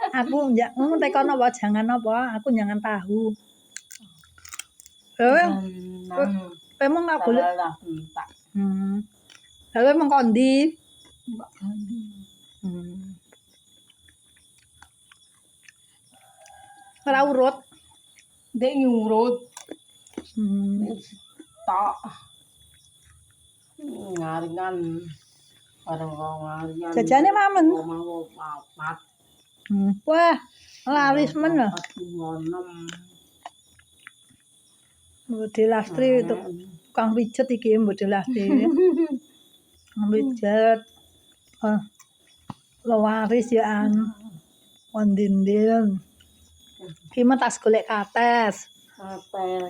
Aku tekan apa jangan apa, aku jangan tahu. Emang nggak boleh. Lalu emang kondi. Ora urut. Dek nyurut. Tak. Ngaringan. Bareng ngaringan. Jajane mamen. Mau papat. Wah, laris men lho. 46. Mbode Lastri itu tukang pijet iki Mbode Lastri. Pijet. Laris ya an. Ondindil. Ki tas golek kates.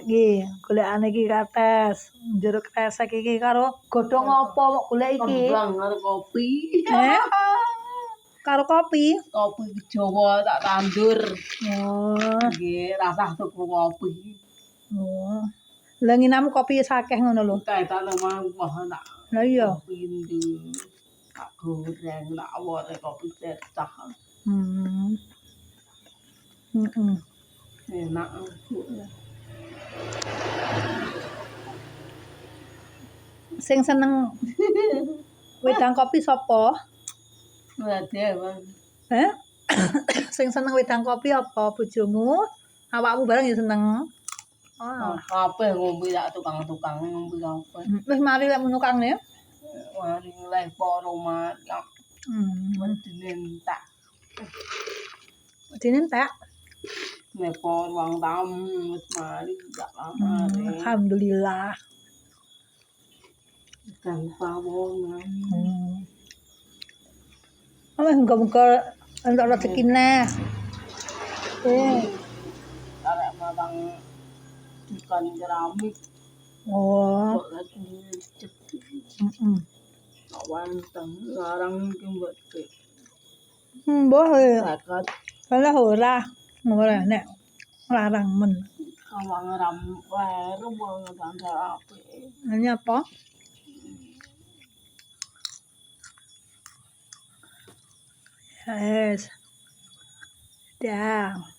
Iki, golekane iki kates. Jeruk kresek iki karo godhong apa kok golek iki? Kembang karo kopi. Karo kopi. Kopi Jawa tak tandur. Oh, Nggih, rasah tuku kopi. oh. Lah nginamu kopi sakeh ngono lho. Tak omah tak. Lah iya. Pindu. Tak goreng tak awore kopi cecah. Enak. Sing seneng wedang kopi sapa? Bang. Sing seneng wedang kopi apa bojomu? Awakmu bareng ya seneng. Kabeh ngombe tak tukang-tukang ngombe kabeh. Wis mari lek menukang ya. Mari leh para mayak. Medine tak. Dene tak. Nepon wong tamu wis mari tak kamare. Alhamdulillah. Kan pawongan. Muga-muga entuk rezekine. Arek matang ikan keramik. Oh. Kok lagi cek. Awanteng larang iki mbok cek. Mbah ya. Zakat Kalah ora nek larang men. awang ram wae wong tanggal apik. Ini apa? Yes. Dah.